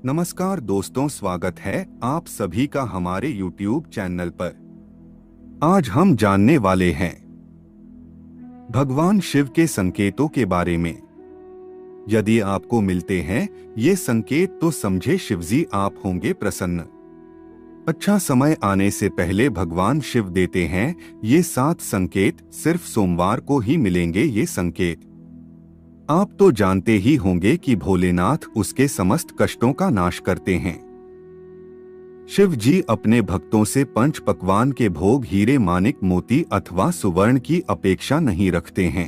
नमस्कार दोस्तों, स्वागत है आप सभी का हमारे YouTube चैनल पर। आज हम जानने वाले हैं भगवान शिव के संकेतों के बारे में। यदि आपको मिलते हैं ये संकेत तो समझे शिवजी आप होंगे प्रसन्न। अच्छा समय आने से पहले भगवान शिव देते हैं ये 7 संकेत। सिर्फ सोमवार को ही मिलेंगे ये संकेत। आप तो जानते ही होंगे कि भोलेनाथ उसके समस्त कष्टों का नाश करते हैं। शिव जी अपने भक्तों से पंच पकवान के भोग हीरे मानिक मोती अथवा सुवर्ण की अपेक्षा नहीं रखते हैं।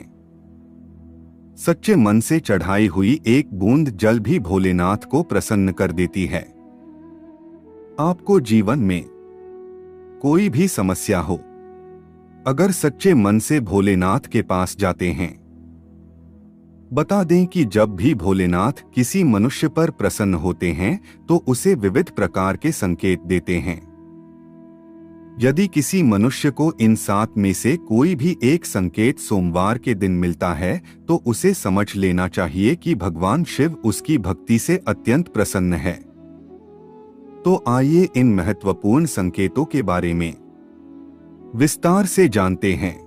सच्चे मन से चढ़ाई हुई एक बूंद जल भी भोलेनाथ को प्रसन्न कर देती है। आपको जीवन में कोई भी समस्या हो, अगर सच्चे मन से भोलेनाथ के पास जाते हैं, बता दें कि जब भी भोलेनाथ किसी मनुष्य पर प्रसन्न होते हैं तो उसे विविध प्रकार के संकेत देते हैं। यदि किसी मनुष्य को इन 7 में से कोई भी एक संकेत सोमवार के दिन मिलता है तो उसे समझ लेना चाहिए कि भगवान शिव उसकी भक्ति से अत्यंत प्रसन्न है। तो आइए इन महत्वपूर्ण संकेतों के बारे में विस्तार से जानते हैं।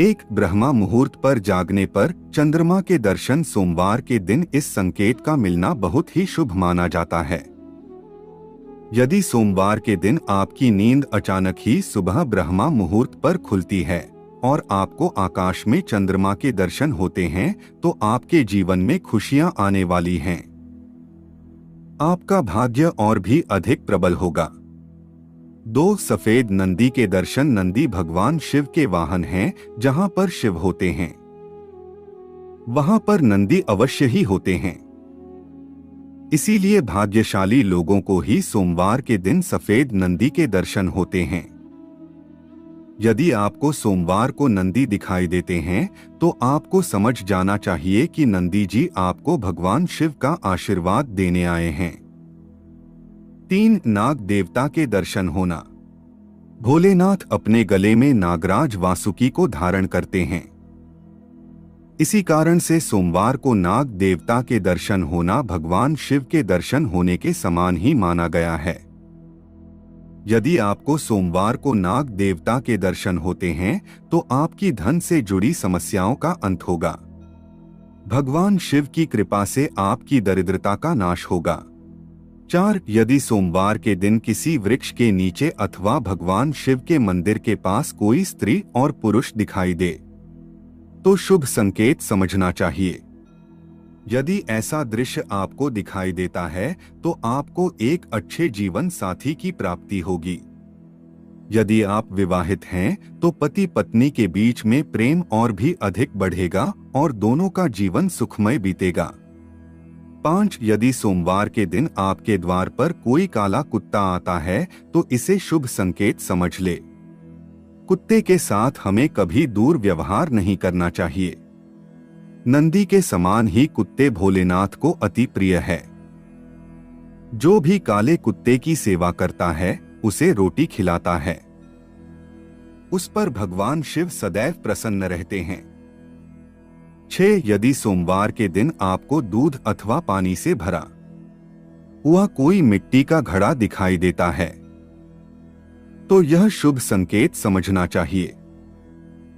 1. ब्रह्मा मुहूर्त पर जागने पर चंद्रमा के दर्शन। सोमवार के दिन इस संकेत का मिलना बहुत ही शुभ माना जाता है। यदि सोमवार के दिन आपकी नींद अचानक ही सुबह ब्रह्मा मुहूर्त पर खुलती है और आपको आकाश में चंद्रमा के दर्शन होते हैं तो आपके जीवन में खुशियां आने वाली हैं। आपका भाग्य और भी अधिक प्रबल होगा। 2. सफेद नंदी के दर्शन। नंदी भगवान शिव के वाहन हैं। जहां पर शिव होते हैं वहां पर नंदी अवश्य ही होते हैं। इसीलिए भाग्यशाली लोगों को ही सोमवार के दिन सफेद नंदी के दर्शन होते हैं। यदि आपको सोमवार को नंदी दिखाई देते हैं तो आपको समझ जाना चाहिए कि नंदी जी आपको भगवान शिव का आशीर्वाद देने आए हैं। 3. नाग देवता के दर्शन होना। भोलेनाथ अपने गले में नागराज वासुकी को धारण करते हैं। इसी कारण से सोमवार को नाग देवता के दर्शन होना भगवान शिव के दर्शन होने के समान ही माना गया है। यदि आपको सोमवार को नाग देवता के दर्शन होते हैं तो आपकी धन से जुड़ी समस्याओं का अंत होगा। भगवान शिव की कृपा से आपकी दरिद्रता का नाश होगा। 4. यदि सोमवार के दिन किसी वृक्ष के नीचे अथवा भगवान शिव के मंदिर के पास कोई स्त्री और पुरुष दिखाई दे तो शुभ संकेत समझना चाहिए। यदि ऐसा दृश्य आपको दिखाई देता है तो आपको एक अच्छे जीवन साथी की प्राप्ति होगी। यदि आप विवाहित हैं तो पति पत्नी के बीच में प्रेम और भी अधिक बढ़ेगा और दोनों का जीवन सुखमय बीतेगा। 5. यदि सोमवार के दिन आपके द्वार पर कोई काला कुत्ता आता है तो इसे शुभ संकेत समझ ले। कुत्ते के साथ हमें कभी दूर व्यवहार नहीं करना चाहिए। नंदी के समान ही कुत्ते भोलेनाथ को अति प्रिय है। जो भी काले कुत्ते की सेवा करता है उसे रोटी खिलाता है। उस पर भगवान शिव सदैव प्रसन्न रहते हैं। 6. यदि सोमवार के दिन आपको दूध अथवा पानी से भरा हुआ कोई मिट्टी का घड़ा दिखाई देता है तो यह शुभ संकेत समझना चाहिए।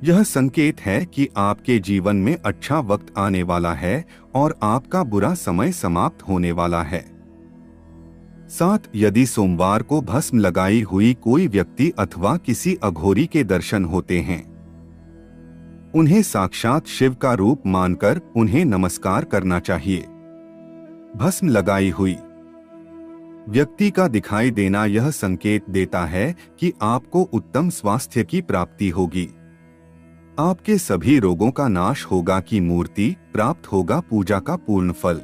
यह संकेत है कि आपके जीवन में अच्छा वक्त आने वाला है और आपका बुरा समय समाप्त होने वाला है। 7. यदि सोमवार को भस्म लगाई हुई कोई व्यक्ति अथवा किसी अघोरी के दर्शन होते हैं, उन्हें साक्षात शिव का रूप मानकर उन्हें नमस्कार करना चाहिए। भस्म लगाई हुई व्यक्ति का दिखाई देना यह संकेत देता है कि आपको उत्तम स्वास्थ्य की प्राप्ति होगी। आपके सभी रोगों का नाश होगा की मूर्ति प्राप्त होगा पूजा का पूर्ण फल।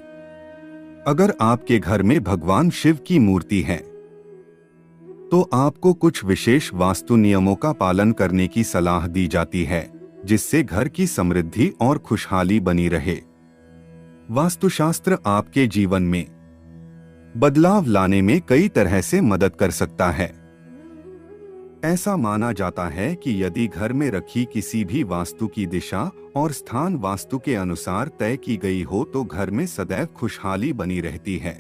अगर आपके घर में भगवान शिव की मूर्ति है तो आपको कुछ विशेष वास्तु नियमों का पालन करने की सलाह दी जाती है जिससे घर की समृद्धि और खुशहाली बनी रहे। वास्तुशास्त्र आपके जीवन में बदलाव लाने में कई तरह से मदद कर सकता है। ऐसा माना जाता है कि यदि घर में रखी किसी भी वास्तु की दिशा और स्थान वास्तु के अनुसार तय की गई हो तो घर में सदैव खुशहाली बनी रहती है।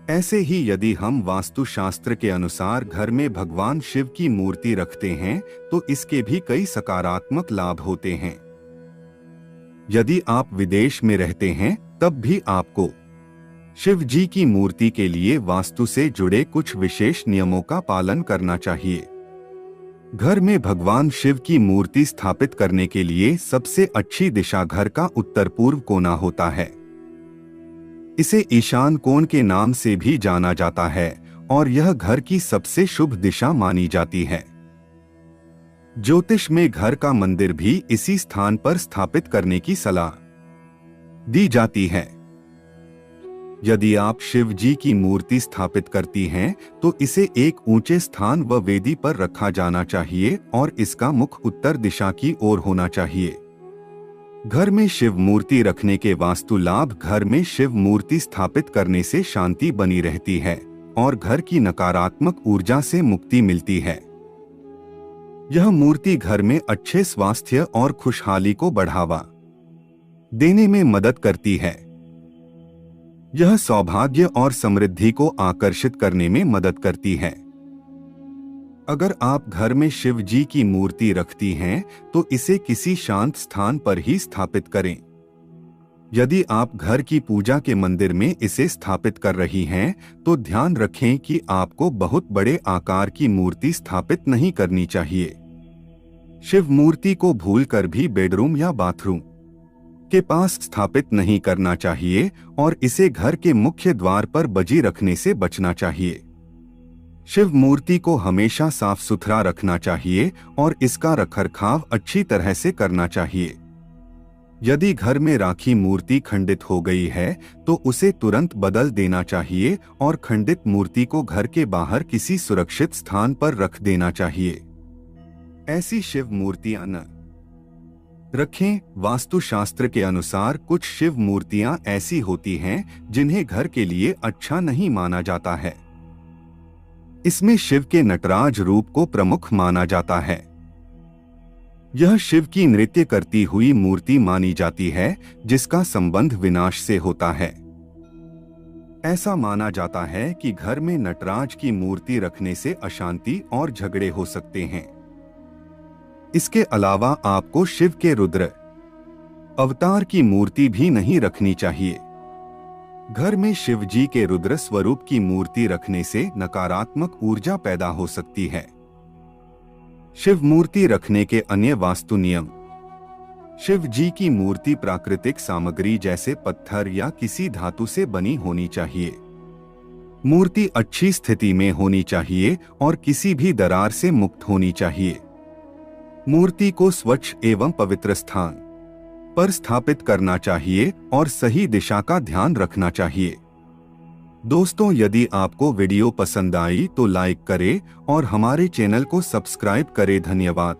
ऐसे ही यदि हम वास्तुशास्त्र के अनुसार घर में भगवान शिव की मूर्ति रखते हैं तो इसके भी कई सकारात्मक लाभ होते हैं। यदि आप विदेश में रहते हैं तब भी आपको शिव जी की मूर्ति के लिए वास्तु से जुड़े कुछ विशेष नियमों का पालन करना चाहिए। घर में भगवान शिव की मूर्ति स्थापित करने के लिए सबसे अच्छी दिशा घर का उत्तर पूर्व कोना होता है। इसे ईशान कोण के नाम से भी जाना जाता है और यह घर की सबसे शुभ दिशा मानी जाती है। ज्योतिष में घर का मंदिर भी इसी स्थान पर स्थापित करने की सलाह दी जाती है। यदि आप शिव जी की मूर्ति स्थापित करती हैं तो इसे एक ऊंचे स्थान व वेदी पर रखा जाना चाहिए और इसका मुख उत्तर दिशा की ओर होना चाहिए। घर में शिव मूर्ति रखने के वास्तु लाभ: घर में शिव मूर्ति स्थापित करने से शांति बनी रहती है और घर की नकारात्मक ऊर्जा से मुक्ति मिलती है। यह मूर्ति घर में अच्छे स्वास्थ्य और खुशहाली को बढ़ावा देने में मदद करती है। यह सौभाग्य और समृद्धि को आकर्षित करने में मदद करती है। अगर आप घर में शिव जी की मूर्ति रखती हैं तो इसे किसी शांत स्थान पर ही स्थापित करें। यदि आप घर की पूजा के मंदिर में इसे स्थापित कर रही हैं तो ध्यान रखें कि आपको बहुत बड़े आकार की मूर्ति स्थापित नहीं करनी चाहिए। शिव मूर्ति को भूलकर भी बेडरूम या बाथरूम के पास स्थापित नहीं करना चाहिए और इसे घर के मुख्य द्वार पर बजी रखने से बचना चाहिए। शिव मूर्ति को हमेशा साफ सुथरा रखना चाहिए और इसका रखरखाव अच्छी तरह से करना चाहिए। यदि घर में राखी मूर्ति खंडित हो गई है तो उसे तुरंत बदल देना चाहिए और खंडित मूर्ति को घर के बाहर किसी सुरक्षित स्थान पर रख देना चाहिए। ऐसी शिव मूर्तियां न रखें। वास्तुशास्त्र के अनुसार कुछ शिव मूर्तियां ऐसी होती हैं जिन्हें घर के लिए अच्छा नहीं माना जाता है। इसमें शिव के नटराज रूप को प्रमुख माना जाता है। यह शिव की नृत्य करती हुई मूर्ति मानी जाती है जिसका संबंध विनाश से होता है। ऐसा माना जाता है कि घर में नटराज की मूर्ति रखने से अशांति और झगड़े हो सकते हैं। इसके अलावा आपको शिव के रुद्र अवतार की मूर्ति भी नहीं रखनी चाहिए। घर में शिव जी के रुद्र स्वरूप की मूर्ति रखने से नकारात्मक ऊर्जा पैदा हो सकती है। शिव मूर्ति रखने के अन्य वास्तु नियम: शिव जी की मूर्ति प्राकृतिक सामग्री जैसे पत्थर या किसी धातु से बनी होनी चाहिए। मूर्ति अच्छी स्थिति में होनी चाहिए और किसी भी दरार से मुक्त होनी चाहिए। मूर्ति को स्वच्छ एवं पवित्र स्थान पर स्थापित करना चाहिए और सही दिशा का ध्यान रखना चाहिए। दोस्तों, यदि आपको वीडियो पसंद आई तो लाइक करें और हमारे चैनल को सब्सक्राइब करें। धन्यवाद।